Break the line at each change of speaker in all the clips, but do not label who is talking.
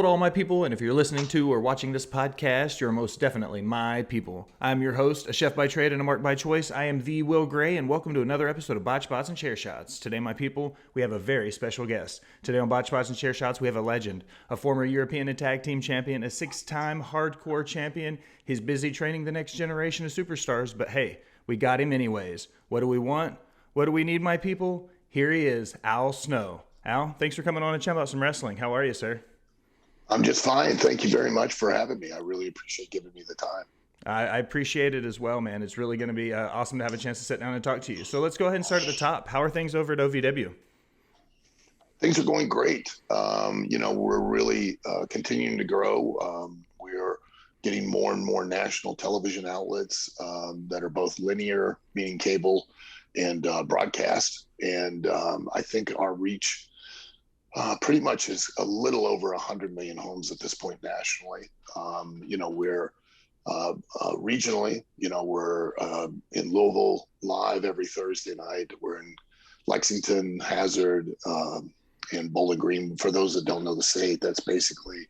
to all my people, and if you're listening to or watching this podcast, you're most definitely my people. I'm your host, a chef by trade and a mark by choice. I am the Will Gray, and welcome to another episode of Botched, Bots, and Chair Shots. Today, my people, we have a very special guest. Today on Botched, Bots, and Chair Shots, we have a legend, a former European and Tag Team champion, a 6-time hardcore champion. He's busy training the next generation of superstars, but hey, we got him anyways. What do we want? What do we need, my people? Here he is, Al Snow. Al, thanks for coming on and chatting about some wrestling. How are you, sir?
I'm just fine. Thank you very much for having me. I really appreciate giving me the time.
I appreciate it as well, man. It's really going to be awesome to have a chance to sit down and talk to you. So let's go ahead and start at the top. How are things over at OVW?
Things are going great. We're really continuing to grow. We're getting more and more national television outlets that are both linear, meaning cable, and broadcast. And I think our reach pretty much is a little over 100 million homes at this point nationally. We're regionally, we're in Louisville live every Thursday night. We're in Lexington, Hazard, and Bowling Green. For those that don't know the state, that's basically,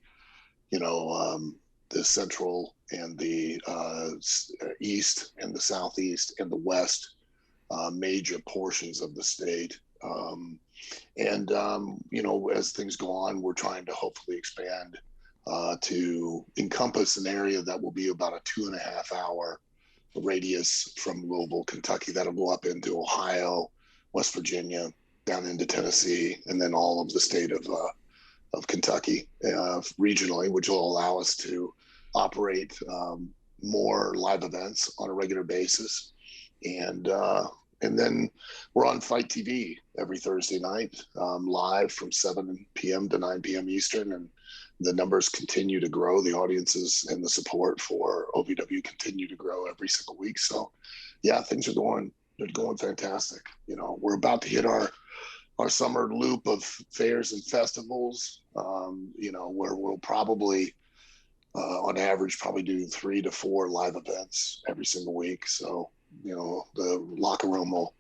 the central and the east and the southeast and the west major portions of the state. As things go on, we're trying to hopefully expand to encompass an area that will be about a 2.5 hour radius from Louisville, Kentucky. That'll go up into Ohio, West Virginia, down into Tennessee, and then all of the state of Kentucky regionally, which will allow us to operate more live events on a regular basis. And then we're on Fight TV every Thursday night, live from 7 p.m. to 9 p.m. Eastern. And the numbers continue to grow. The audiences and the support for OVW continue to grow every single week. So, yeah, things are going fantastic. We're about to hit our summer loop of fairs and festivals, where we'll probably, on average, probably do 3 to 4 live events every single week. So, the locker room will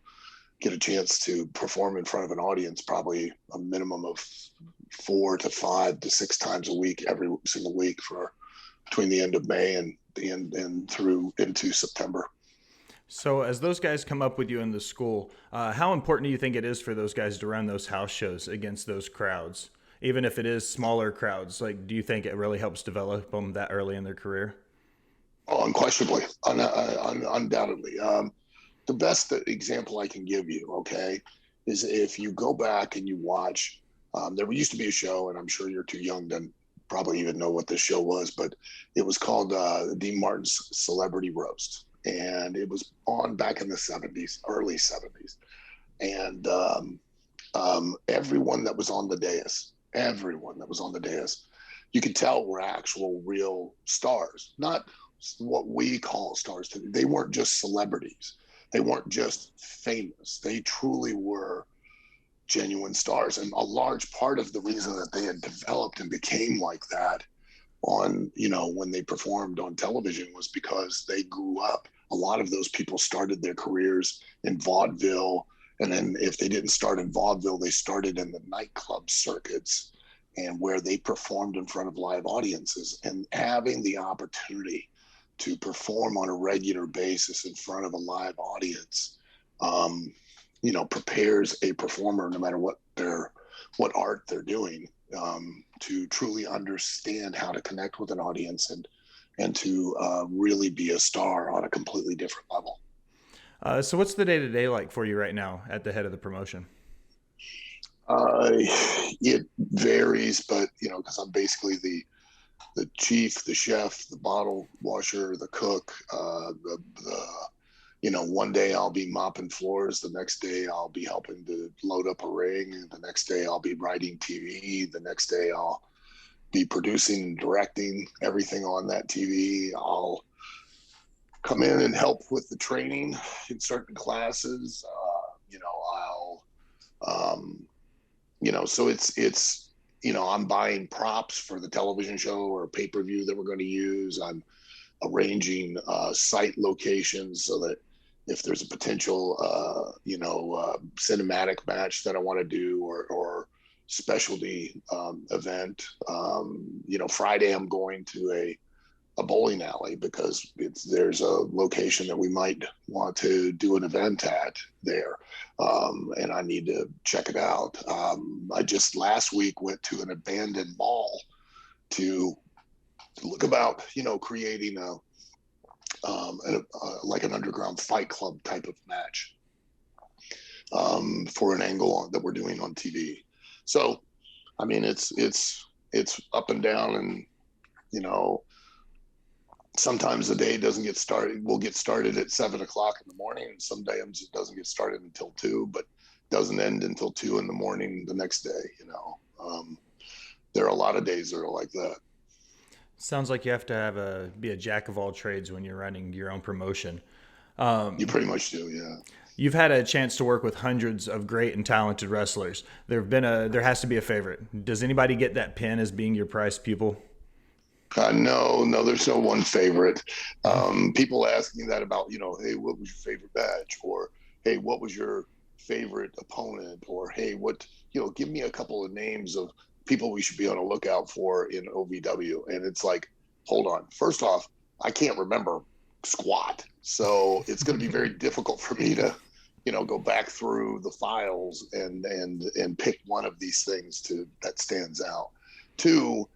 get a chance to perform in front of an audience, probably a minimum of 4 to 5 to 6 times a week, every single week for between the end of May and through into September.
So as those guys come up with you in the school, how important do you think it is for those guys to run those house shows against those crowds? Even if it is smaller crowds, do you think it really helps develop them that early in their career?
Oh, unquestionably, undoubtedly. The best example I can give you, okay, is if you go back and you watch, there used to be a show, and I'm sure you're too young to probably even know what this show was, but it was called Dean Martin's Celebrity Roast. And it was on back in the 70s, early 70s. And everyone that was on the dais, you could tell were actual real stars, not what we call stars today. They weren't just celebrities. They weren't just famous. They truly were genuine stars. And a large part of the reason that they had developed and became like that on, when they performed on television was because they grew up. A lot of those people started their careers in vaudeville. And then if they didn't start in vaudeville, they started in the nightclub circuits and where they performed in front of live audiences. And having the opportunity to perform on a regular basis in front of a live audience, prepares a performer, no matter what art they're doing, to truly understand how to connect with an audience and to really be a star on a completely different level.
So what's the day-to-day like for you right now at the head of the promotion?
It varies, but, because I'm basically the chief, the chef, the bottle washer, the cook, one day I'll be mopping floors. The next day I'll be helping to load up a ring. And the next day I'll be writing TV. The next day I'll be producing and directing everything on that TV. I'll come in and help with the training in certain classes. So it's, I'm buying props for the television show or pay-per-view that we're going to use. I'm arranging site locations so that if there's a potential, cinematic match that I want to do or specialty event. Friday I'm going to a bowling alley because there's a location that we might want to do an event at there. And I need to check it out. I just last week went to an abandoned mall to look about, creating like an underground fight club type of match for an angle that we're doing on TV. So, I mean, it's up and down, and sometimes the day doesn't get started. We'll get started at 7 o'clock in the morning, and some days it doesn't get started until 2, but doesn't end until 2 in the morning the next day. There are a lot of days that are like that.
Sounds like you have to be a jack of all trades when you're running your own promotion.
You pretty much do, yeah.
You've had a chance to work with hundreds of great and talented wrestlers. There has to be a favorite. Does anybody get that pin as being your prized pupil?
No, there's no one favorite. People ask me that about, hey, what was your favorite match? Or, hey, what was your favorite opponent? Or, hey, give me a couple of names of people we should be on a lookout for in OVW. And it's like, hold on. First off, I can't remember squat. So it's going to be very difficult for me to, go back through the files and pick one of these things that stands out. Two,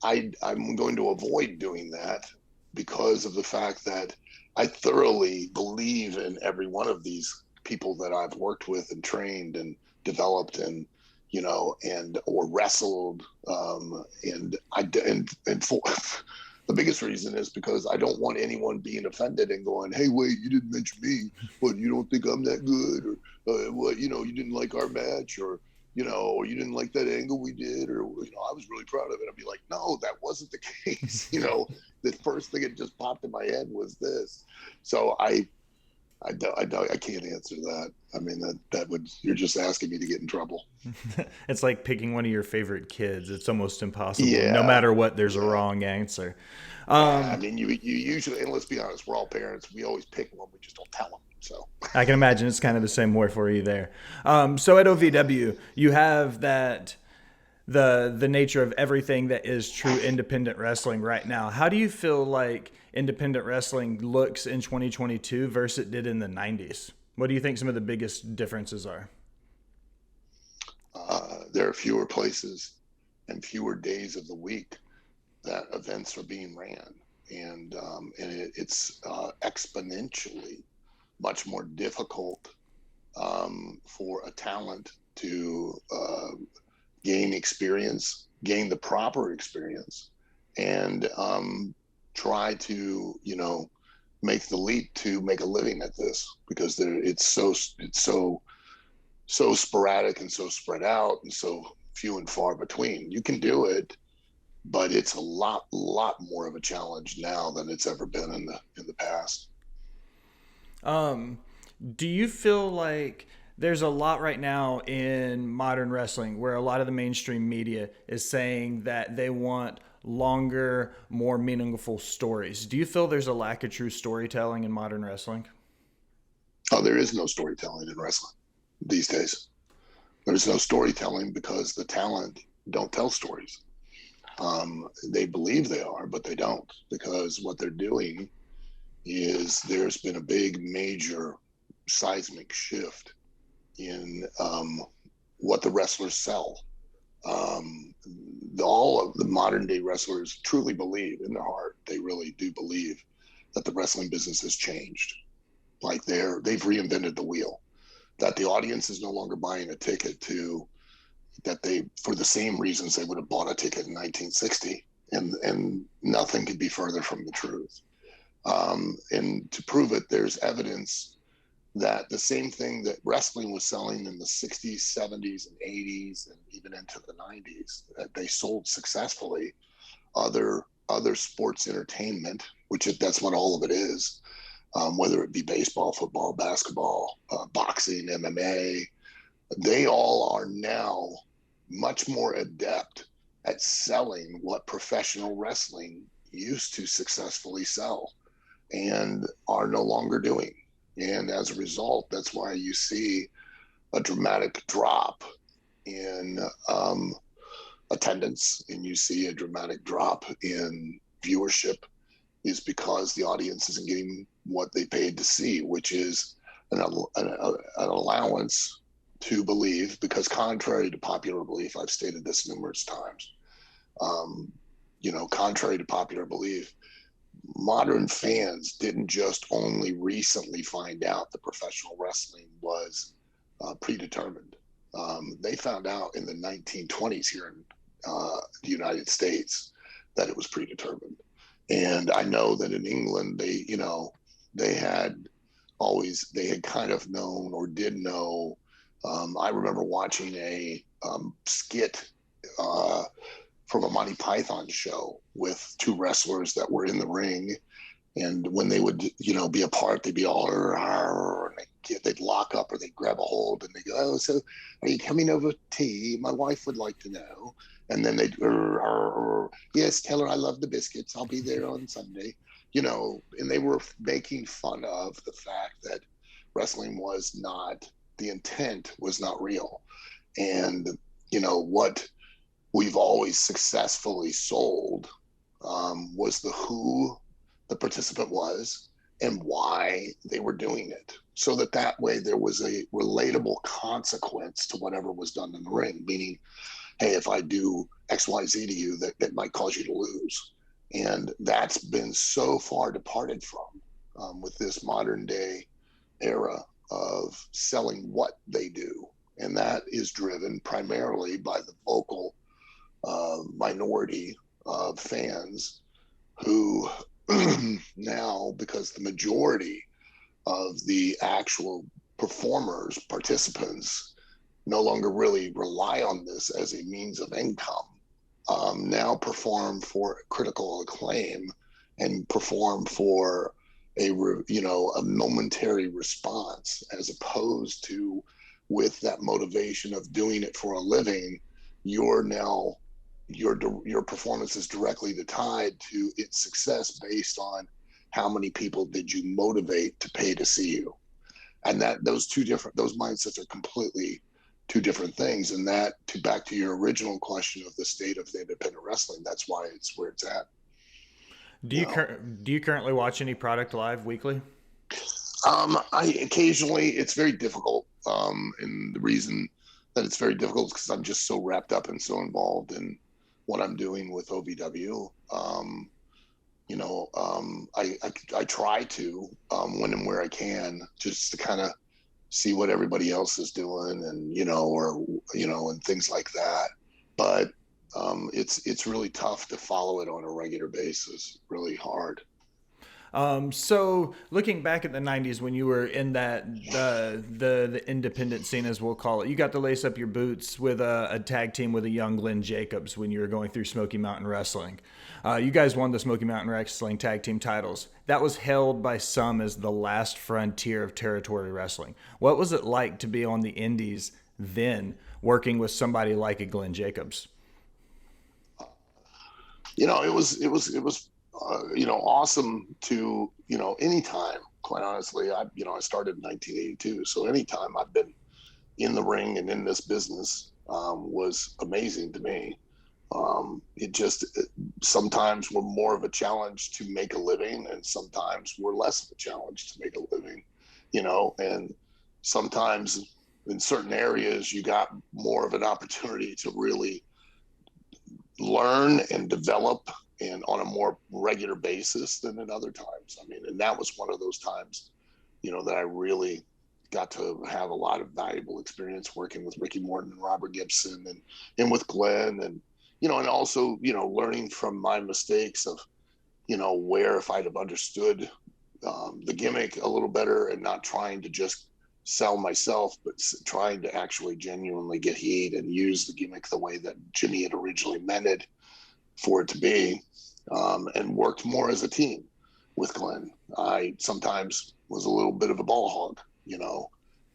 I'm going to avoid doing that because of the fact that I thoroughly believe in every one of these people that I've worked with and trained and developed and or wrestled. And for the biggest reason is because I don't want anyone being offended and going, hey, wait, you didn't mention me. What, you don't think I'm that good? Or what, you didn't like our match, or or you didn't like that angle we did, or, I was really proud of it. I'd be like, no, that wasn't the case. The first thing that just popped in my head was this. So I can't answer that. I mean, you're just asking me to get in trouble.
It's like picking one of your favorite kids. It's almost impossible.
Yeah.
No matter what, there's a wrong answer.
I mean, you usually, and let's be honest, we're all parents. We always pick one. We just don't tell them. So
I can imagine it's kind of the same way for you there. So at OVW, you have that the nature of everything that is true independent wrestling right now. How do you feel like independent wrestling looks in 2022 versus it did in the 90s? What do you think some of the biggest differences are?
There are fewer places and fewer days of the week that events are being ran, and it's exponentially much more difficult for a talent to gain the proper experience, and try to make the leap to make a living at this, because it's so sporadic and so spread out and so few and far between. You can do it, but it's a lot more of a challenge now than it's ever been in the past.
Do you feel like there's a lot right now in modern wrestling where a lot of the mainstream media is saying that they want longer, more meaningful stories? Do you feel there's a lack of true storytelling in modern wrestling?
Oh, there is no storytelling in wrestling these days. There's no storytelling because the talent don't tell stories. They believe they are, but they don't, because what they're doing is there's been a big major seismic shift in what the wrestlers sell. All of the modern day wrestlers truly believe in their heart, they really do believe that the wrestling business has changed. Like they've reinvented the wheel, that the audience is no longer buying a ticket for the same reasons they would have bought a ticket in 1960. And nothing could be further from the truth. And to prove it, there's evidence that the same thing that wrestling was selling in the 60s, 70s, and 80s, and even into the 90s, that they sold successfully other sports entertainment, that's what all of it is, whether it be baseball, football, basketball, boxing, MMA. They all are now much more adept at selling what professional wrestling used to successfully sell and are no longer doing. And as a result, that's why you see a dramatic drop in attendance and you see a dramatic drop in viewership is because the audience isn't getting what they paid to see, which is an allowance to believe, because contrary to popular belief, I've stated this numerous times, contrary to popular belief, modern fans didn't just only recently find out that professional wrestling was predetermined. They found out in the 1920s here in the United States that it was predetermined. And I know that in England, they had kind of known or did know. I remember watching a skit from a Monty Python show with two wrestlers that were in the ring. And when they would, be apart, they'd be all, and they'd lock up or they'd grab a hold and they go, oh, so are you coming over tea? My wife would like to know. And then they'd, yes, tell her I love the biscuits. I'll be there on Sunday. And they were making fun of the fact that wrestling was not, the intent was not real. And, what we've always successfully sold was who the participant was and why they were doing it. So that way there was a relatable consequence to whatever was done in the ring, meaning, hey, if I do X, Y, Z to you, that might cause you to lose. And that's been so far departed from with this modern day era of selling what they do. And that is driven primarily by the vocal minority of fans who now, because the majority of the actual performers, participants, no longer really rely on this as a means of income, now perform for critical acclaim and perform for a momentary response, as opposed to with that motivation of doing it for a living. Your performance is directly tied to its success based on how many people did you motivate to pay to see you. And those mindsets are completely two different things. And back to your original question of the state of the independent wrestling, that's why it's where it's at.
Do you currently watch any product live weekly?
I occasionally, it's very difficult. And the reason that it's very difficult is because I'm just so wrapped up and so involved in what I'm doing with OVW. I try to, when and where I can, just to kind of see what everybody else is doing and, and things like that. But it's really tough to follow it on a regular basis, really hard.
So looking back at the 90s when you were in the independent scene, as we'll call it, you got to lace up your boots with a tag team with a young Glenn Jacobs when you were going through Smoky Mountain Wrestling. You guys won the Smoky Mountain Wrestling tag team titles. That was held by some as the last frontier of territory wrestling. What was it like to be on the indies then, working with somebody like a Glenn Jacobs?
It was awesome to, anytime, quite honestly. I started in 1982. So anytime I've been in the ring and in this business was amazing to me. Sometimes we're more of a challenge to make a living, and sometimes we're less of a challenge to make a living, and sometimes in certain areas you got more of an opportunity to really learn and develop and on a more regular basis than at other times. And that was one of those times, that I really got to have a lot of valuable experience working with Ricky Morton and Robert Gibson and with Glenn and also, learning from my mistakes of, where if I'd have understood the gimmick a little better and not trying to just sell myself, but trying to actually genuinely get heat and use the gimmick the way that Jimmy had originally meant it for it to be, and worked more as a team with Glenn. I sometimes was a little bit of a ball hog,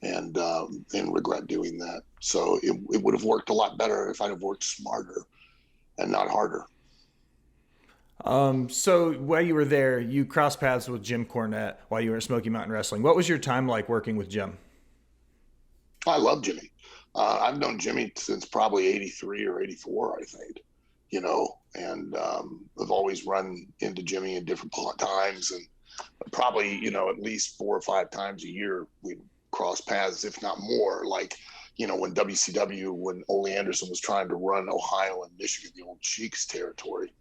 and regret doing that. So it would have worked a lot better if I'd have worked smarter and not harder.
So while you were there, you crossed paths with Jim Cornette while you were at Smoky Mountain Wrestling. What was your time like working with Jim?
I love Jimmy. I've known Jimmy since probably 83 or 84, I think, and I've always run into Jimmy in different times, and probably, at least 4 or 5 times a year we'd cross paths, if not more. Like, when WCW, when Ole Anderson was trying to run Ohio and Michigan, the old Cheeks territory,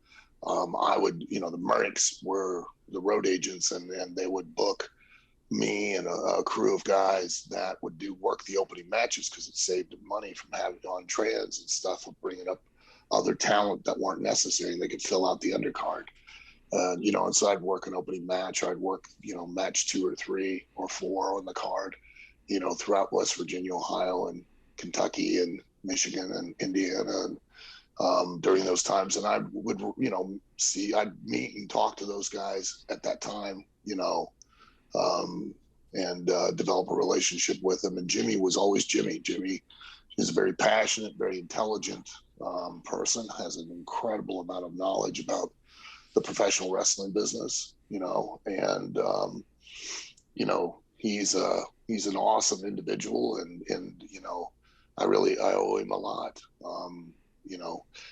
I would, the Murricks were the road agents, and they would book me and a crew of guys that would work the opening matches because it saved them money from having on trans and stuff, of bringing up other talent that weren't necessary, and they could fill out the undercard. And so I'd work an opening match, or I'd work, match 2 or 3 or 4 on the card, throughout West Virginia, Ohio, and Kentucky, and Michigan, and Indiana, and during those times. And I would, I'd meet and talk to those guys at that time, and develop a relationship with them. And Jimmy was always Jimmy. Jimmy is a very passionate, very intelligent person, has an incredible amount of knowledge about the professional wrestling business, and he's an awesome individual, and I owe him a lot.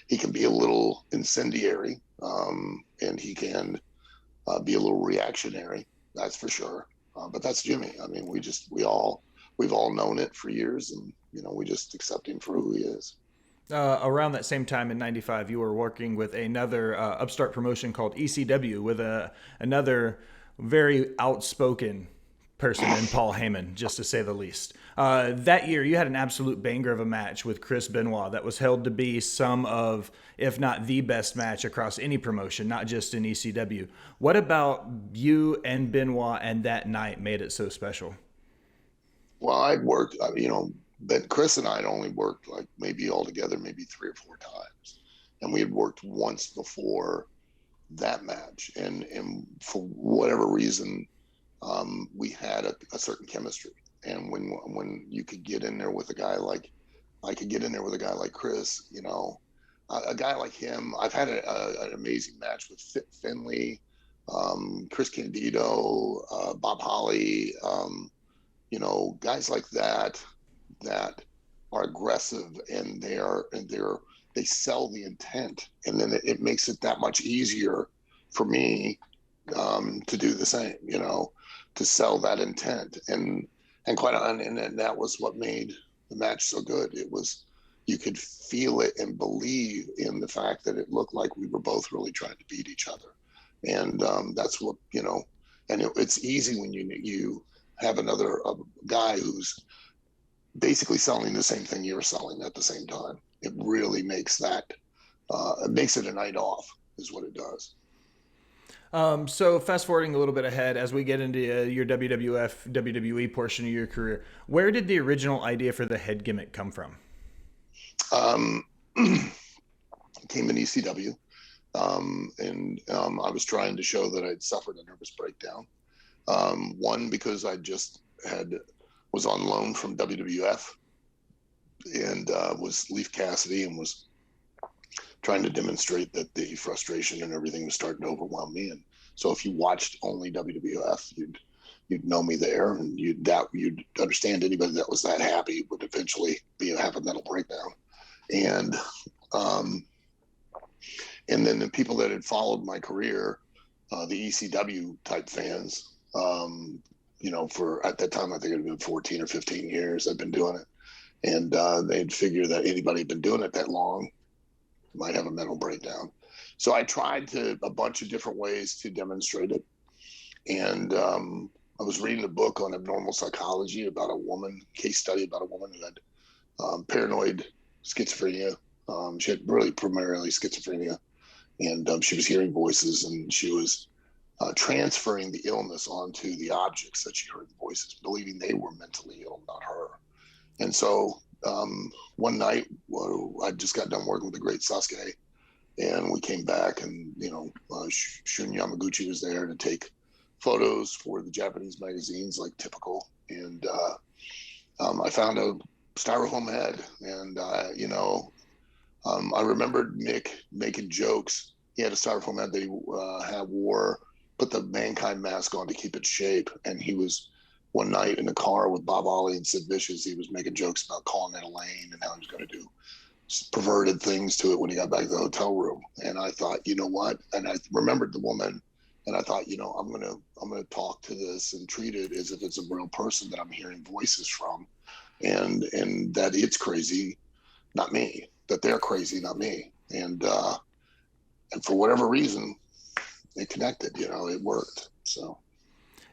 He can be a little incendiary, and he can be a little reactionary, that's for sure. But that's Jimmy. I mean, we've all known it for years, and we just accept him for who he is.
Around that same time in '95, you were working with another upstart promotion called ECW with another very outspoken person in Paul Heyman, just to say the least. That year, you had an absolute banger of a match with Chris Benoit that was held to be some of, if not the best match across any promotion, not just in ECW. What about you and Benoit and that night made it so special?
Well, I'd worked, but Chris and I had only worked like maybe altogether, maybe 3 or 4 times. And we had worked once before that match. And for whatever reason, we had a certain chemistry. And when you could get in there with a guy like, I could get in there with a guy like Chris, a guy like him. I've had an amazing match with Finley, Chris Candido, Bob Holly, guys like that are aggressive, and they sell the intent, and then it makes it that much easier for me to do the same, to sell that intent, and that was what made the match so good. It was, you could feel it and believe in the fact that it looked like we were both really trying to beat each other, and that's what, and it's easy when you have another guy who's basically selling the same thing you're selling at the same time. It really makes it makes it a night off, is what it does.
So fast forwarding a little bit ahead as we get into your WWF, WWE portion of your career, where did the original idea for the head gimmick come from?
It came in ECW, and I was trying to show that I'd suffered a nervous breakdown. One, because I just was on loan from WWF, and was Leaf Cassidy, and was trying to demonstrate that the frustration and everything was starting to overwhelm me. And so if you watched only WWF, you'd know me there, and you'd understand anybody that was that happy would eventually have a mental breakdown. And then the people that had followed my career, the ECW type fans, for at that time, I think it had been 14 or 15 years I've been doing it. And they'd figure that anybody had been doing it that long might have a mental breakdown. So I tried a bunch of different ways to demonstrate it. And I was reading a book on abnormal psychology about case study about a woman who had paranoid schizophrenia. She had really primarily schizophrenia, and she was hearing voices, and she was transferring the illness onto the objects that she heard the voices, believing they were mentally ill, not her. And so one night, I just got done working with the great Sasuke, and we came back, and Shun Yamaguchi was there to take photos for the Japanese magazines, like typical. And I found a styrofoam head, and I remembered Mick making jokes. He had a styrofoam head that he put the Mankind mask on to keep its shape, and he was one night in the car with Bob Ollie and Sid Vicious. He was making jokes about calling it Elaine and how he was going to do perverted things to it when he got back to the hotel room. And I thought, you know what? And I remembered the woman, and I thought, you know, I'm gonna talk to this and treat it as if it's a real person that I'm hearing voices from, and that it's crazy, not me. That they're crazy, not me. And for whatever reason, it connected. You know, it worked. So.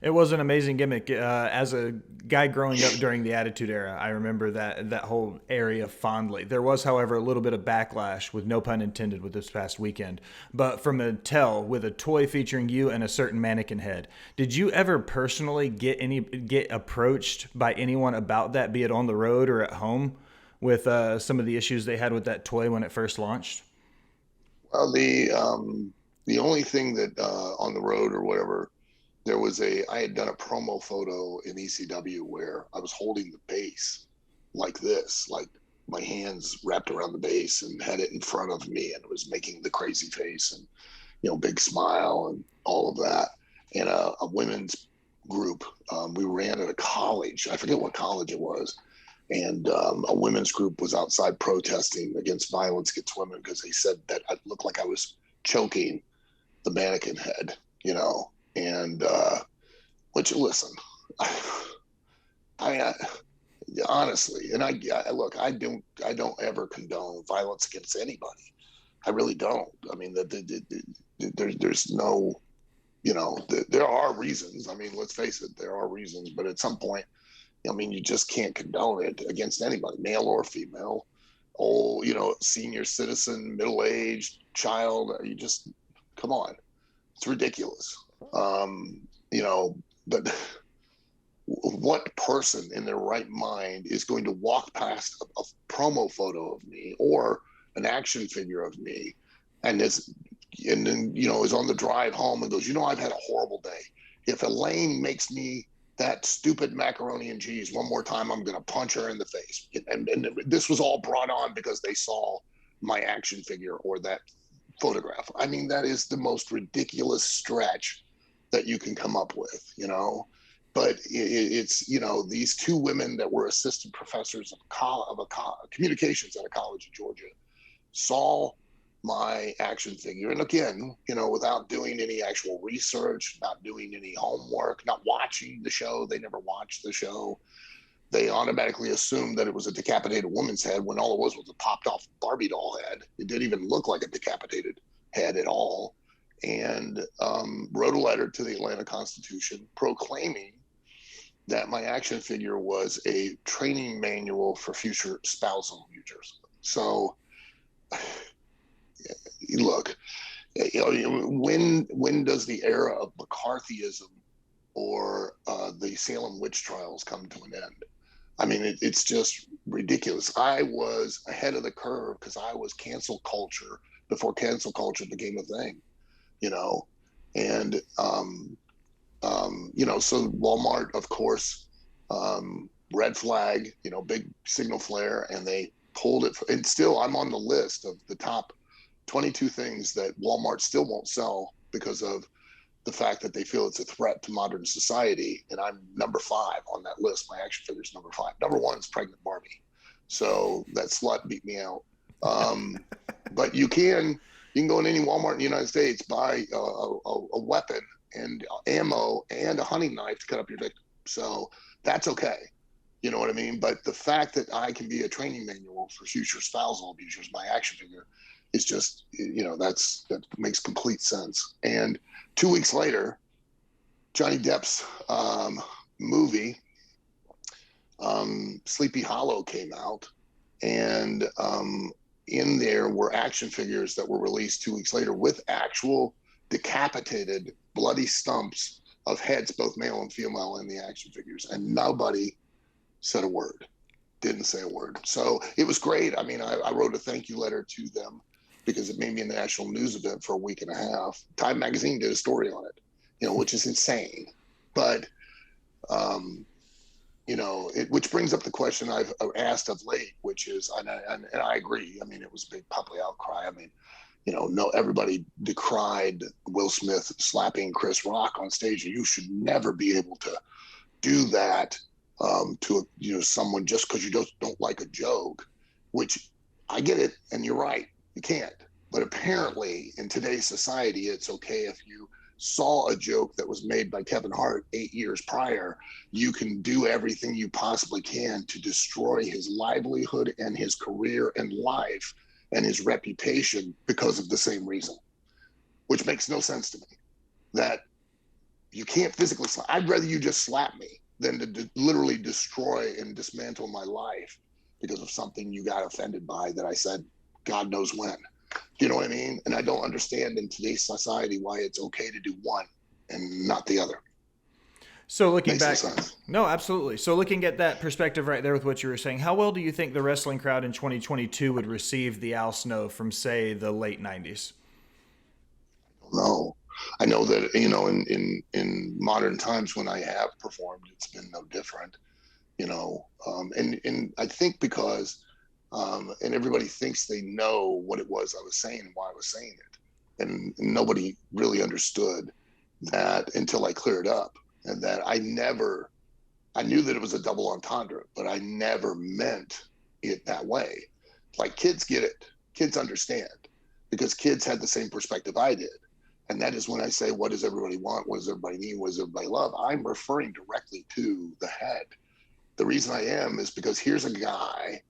It was an amazing gimmick. As a guy growing up during the Attitude Era, I remember that whole area fondly. There was, however, a little bit of backlash, with no pun intended, with this past weekend. But from Mattel, with a toy featuring you and a certain mannequin head, did you ever personally get approached by anyone about that, be it on the road or at home, with some of the issues they had with that toy when it first launched?
Well, the only thing that on the road or whatever. I had done a promo photo in ECW where I was holding the base like this, like my hands wrapped around the base and had it in front of me and was making the crazy face and, you know, big smile and all of that. And a women's group, we ran at a college. I forget what college it was. And a women's group was outside protesting against violence against women because they said that I looked like I was choking the mannequin head, you know. And which, listen, I honestly, and I look, I don't ever condone violence against anybody. I really don't. I mean, there's no, you know, there are reasons. I mean, let's face it, there are reasons. But at some point, I mean, you just can't condone it against anybody, male or female, old, you know, senior citizen, middle-aged, child. You just, come on, it's ridiculous. You know, but what person in their right mind is going to walk past a promo photo of me or an action figure of me and then, you know, is on the drive home and goes, you know, I've had a horrible day. If Elaine makes me that stupid macaroni and cheese one more time, I'm going to punch her in the face. And this was all brought on because they saw my action figure or that photograph. I mean, that is the most ridiculous stretch that you can come up with, you know. But it's, you know, these two women that were assistant professors of communications at a college in Georgia saw my action figure. And again, you know, without doing any actual research, not doing any homework, not watching the show, they never watched the show. They automatically assumed that it was a decapitated woman's head when all it was a popped off Barbie doll head. It didn't even look like a decapitated head at all. And wrote a letter to the Atlanta Constitution proclaiming that my action figure was a training manual for future spousal users. So, look, you know, when does the era of McCarthyism or the Salem witch trials come to an end? I mean, it's just ridiculous. I was ahead of the curve because I was cancel culture before cancel culture became a thing. You know, and you know, so Walmart, of course, red flag, you know, big signal flare, and they pulled it. And still, I'm on the list of the top 22 things that Walmart still won't sell because of the fact that they feel it's a threat to modern society. And I'm number 5 on that list. My action figure is number 5. Number 1 is pregnant Barbie. So that slut beat me out. But you can go in any Walmart in the United States, buy a weapon and ammo and a hunting knife to cut up your victim. So that's okay. You know what I mean? But the fact that I can be a training manual for future spousal abusers, my action figure, is just, you know, that makes complete sense. And 2 weeks later, Johnny Depp's movie, Sleepy Hollow, came out. And in there were action figures that were released 2 weeks later with actual decapitated bloody stumps of heads, both male and female, in the action figures. And nobody said a word, didn't say a word. So it was great. I mean, I wrote a thank you letter to them because it made me a national news event for a week and a half. Time magazine did a story on it, you know, which is insane. But, you know, which brings up the question I've asked of late, which is, and I agree. I mean, it was a big public outcry. I mean, you know, no, everybody decried Will Smith slapping Chris Rock on stage. You should never be able to do that to someone just because you don't like a joke, which I get it, and you're right, you can't. But apparently in today's society, it's okay if you saw a joke that was made by Kevin Hart 8 years prior, you can do everything you possibly can to destroy his livelihood and his career and life and his reputation because of the same reason, which makes no sense to me. That you can't physically slap. I'd rather you just slap me than to literally destroy and dismantle my life because of something you got offended by that I said God knows when. You know what I mean? And I don't understand in today's society why it's okay to do one and not the other.
So looking
Makes no
back,
sense.
no, absolutely. So looking at that perspective right there with what you were saying, how well do you think the wrestling crowd in 2022 would receive the Al Snow from, say, the late 90s?
No, I know that, in modern times when I have performed, it's been no different, and I think because, and everybody thinks they know what it was I was saying and why I was saying it. And nobody really understood that until I cleared up, and that I knew that it was a double entendre, but I never meant it that way. Like, kids get it, kids understand, because kids had the same perspective I did. And that is when I say, what does everybody want? What does everybody need? What does everybody love? I'm referring directly to the head. The reason I am is because here's a guy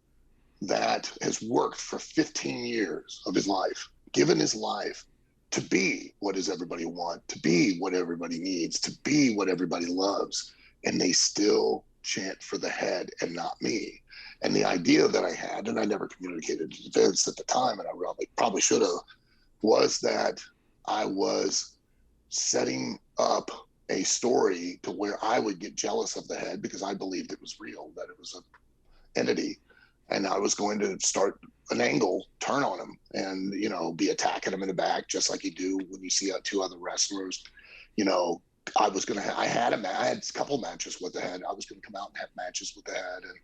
that has worked for 15 years of his life, given his life to be what does everybody want, to be what everybody needs, to be what everybody loves. And they still chant for the head and not me. And the idea that I had, and I never communicated to Vince at the time, and I probably should have, was that I was setting up a story to where I would get jealous of the head because I believed it was real, that it was an entity. And I was going to start an angle, turn on him, and, be attacking him in the back, just like you do when you see two other wrestlers. I was going to, I had a couple matches with the head. I was going to come out and have matches with the head and,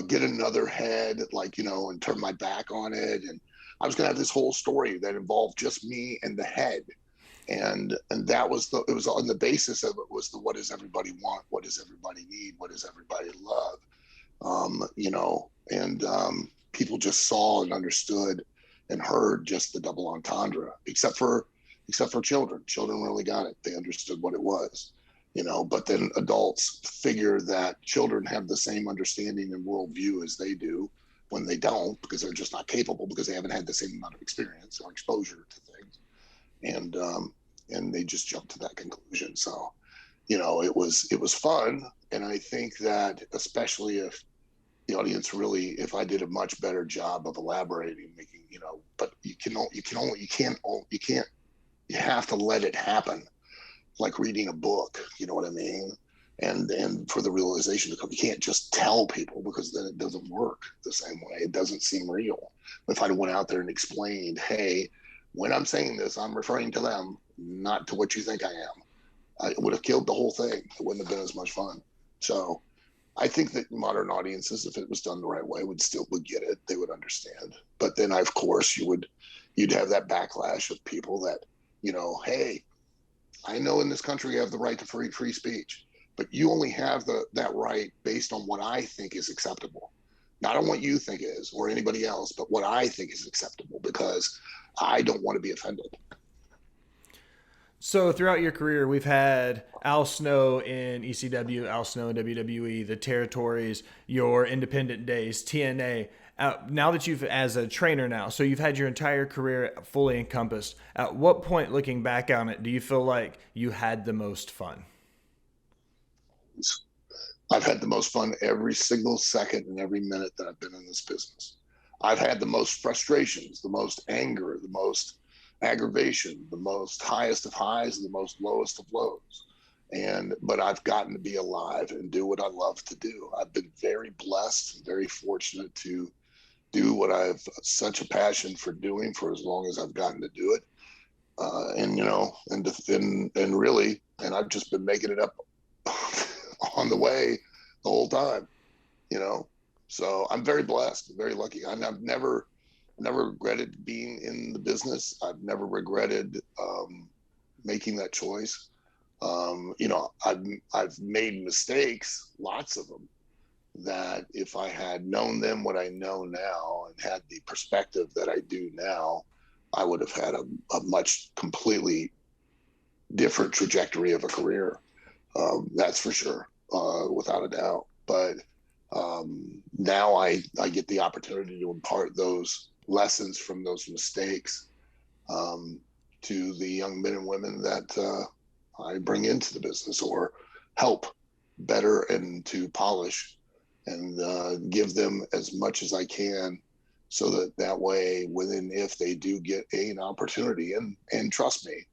get another head, and turn my back on it. And I was going to have this whole story that involved just me and the head. And that was it was on the basis of it was the, what does everybody want? What does everybody need? What does everybody love? People just saw and understood and heard just the double entendre, except for children. Children really got it. They understood what it was, but then adults figure that children have the same understanding and worldview as they do when they don't, because they're just not capable, because they haven't had the same amount of experience or exposure to things. And they just jumped to that conclusion. So, it was fun. And I think that especially if the audience really, if I did a much better job of elaborating, making, but you have to let it happen. Like reading a book, you know what I mean? And for the realization to come, you can't just tell people, because then it doesn't work the same way. It doesn't seem real. If I'd went out there and explained, hey, when I'm saying this, I'm referring to them, not to what you think I am, it would have killed the whole thing. It wouldn't have been as much fun. So I think that modern audiences, if it was done the right way, would get it. They would understand. But then, of course, you'd have that backlash of people that, hey, I know in this country you have the right to free speech, but you only have that right based on what I think is acceptable, not on what you think is or anybody else, but what I think is acceptable, because I don't want to be offended.
So throughout your career, we've had Al Snow in ECW, Al Snow in WWE, the territories, your independent days, TNA. Now that you've, as a trainer now, so you've had your entire career fully encompassed. At what point, looking back on it, do you feel like you had the most fun?
I've had the most fun every single second and every minute that I've been in this business. I've had the most frustrations, the most anger, the most aggravation, the most highest of highs, and the most lowest of lows. But I've gotten to be alive and do what I love to do. I've been very blessed and very fortunate to do what I've such a passion for doing for as long as I've gotten to do it. And really, and I've just been making it up on the way the whole time, So I'm very blessed, very lucky. I've never regretted being in the business. I've never regretted making that choice. I've made mistakes, lots of them, that if I had known then what I know now and had the perspective that I do now, I would have had a much completely different trajectory of a career. That's for sure, without a doubt. But now I get the opportunity to impart those lessons from those mistakes to the young men and women that I bring into the business or help better and to polish and give them as much as I can so that way if they do get an opportunity and trust me,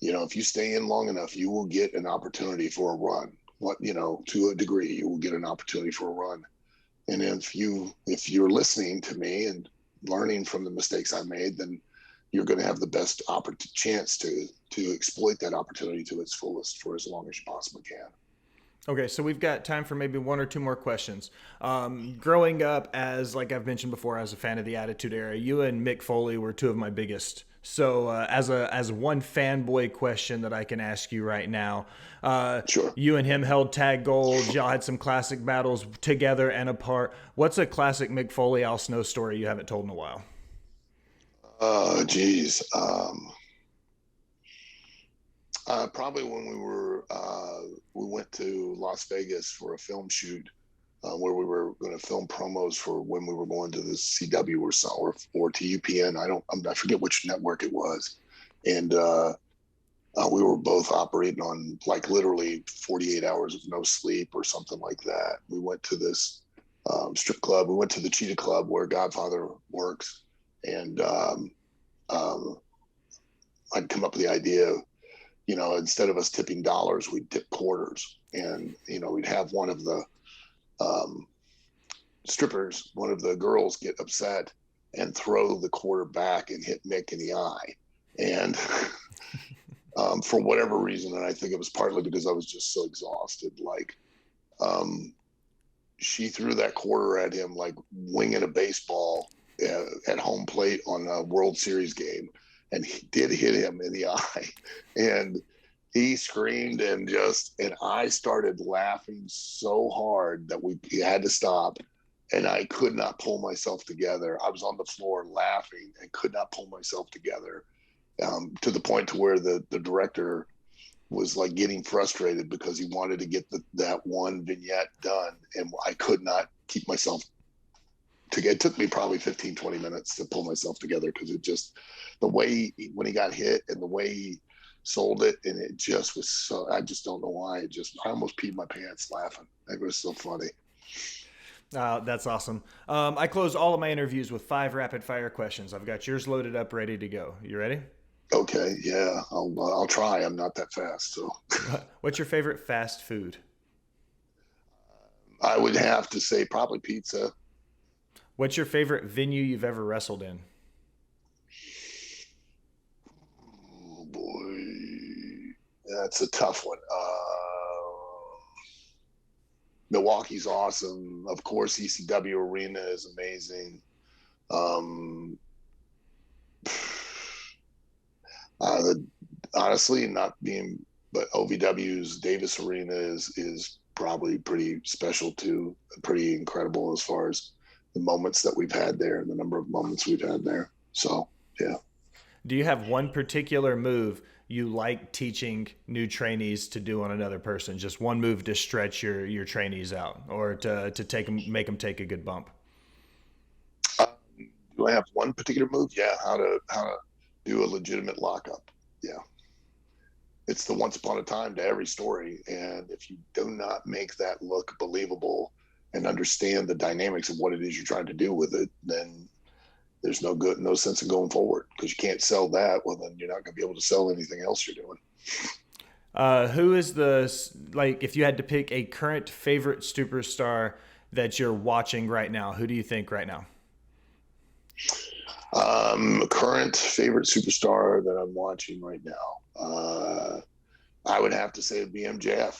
if you stay in long enough, you will get an opportunity for a run. To a degree, you will get an opportunity for a run. And if you're listening to me and learning from the mistakes I made, then you're going to have the best chance to exploit that opportunity to its fullest for as long as you possibly can.
Okay, so we've got time for maybe one or two more questions. Growing up, like I've mentioned before, as a fan of the Attitude Era, you and Mick Foley were two of my biggest. So as one fanboy question that I can ask you right now,
Sure.
You and him held tag gold. Y'all had some classic battles together and apart. What's a classic Mick Foley Al Snow story you haven't told in a while?
Geez. Probably when we went to Las Vegas for a film shoot where we were going to film promos for when we were going to the CW or to UPN. I forget which network it was, and we were both operating on like literally 48 hours of no sleep or something like that. We went to this strip club. We went to the Cheetah Club where Godfather works, and I'd come up with the idea. Instead of us tipping dollars, we'd tip quarters. And, we'd have one of the strippers, one of the girls get upset and throw the quarter back and hit Mick in the eye. And for whatever reason, and I think it was partly because I was just so exhausted, she threw that quarter at him like winging a baseball at home plate on a World Series game. And he did hit him in the eye, and he screamed and I started laughing so hard that we had to stop, and I could not pull myself together. I was on the floor laughing and could not pull myself together to the point to where the director was like getting frustrated because he wanted to get that one vignette done, and I could not keep myself together. It took me probably 15, 20 minutes to pull myself together because the way when he got hit and the way he sold it, and it just was so, I just don't know why. I almost peed my pants laughing. It was so funny.
That's awesome. I close all of my interviews with 5 rapid fire questions. I've got yours loaded up, ready to go. You ready?
Okay. Yeah, I'll try. I'm not that fast. So
what's your favorite fast food?
I would have to say probably pizza.
What's your favorite venue you've ever wrestled in?
Oh boy, that's a tough one. Milwaukee's awesome. Of course, ECW Arena is amazing. Honestly, but OVW's Davis Arena is probably pretty special too. Pretty incredible as far as the moments that we've had there and the number of moments we've had there. So, yeah.
Do you have one particular move you like teaching new trainees to do on another person? Just one move to stretch your trainees out or to make them take a good bump?
Do I have one particular move? Yeah. How to do a legitimate lockup. Yeah. It's the once upon a time to every story. And if you do not make that look believable and understand the dynamics of what it is you're trying to do with it, then there's no sense in going forward, because you can't sell that. Well, then you're not going to be able to sell anything else you're doing.
Who is if you had to pick a current favorite superstar that you're watching right now, who do you think right now?
Current favorite superstar that I'm watching right now. I would have to say it'd be MJF.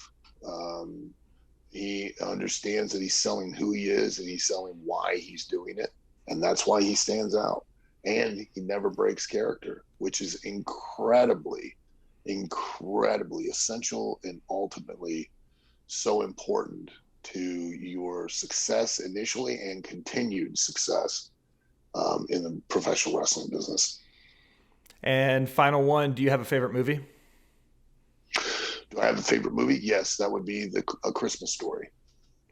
He understands that he's selling who he is and he's selling why he's doing it. And that's why he stands out. And he never breaks character, which is incredibly incredibly essential and ultimately so important to your success initially and continued success in the professional wrestling business.
And final one, do you have a favorite movie?
Do I have a favorite movie? Yes, that would be A Christmas Story.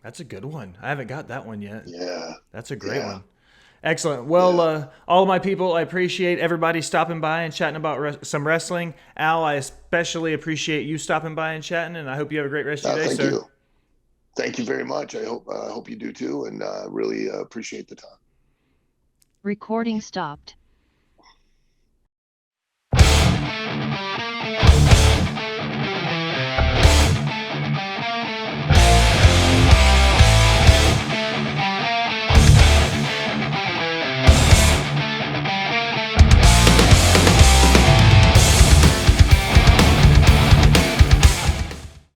That's a good one. I haven't got that one yet.
Yeah.
That's a great one. Excellent. Well, all of my people, I appreciate everybody stopping by and chatting about some wrestling. Al, I especially appreciate you stopping by and chatting, and I hope you have a great rest of your day,
thank
sir.
You. Thank you very much. I hope you do too, and really appreciate the time.
Recording stopped.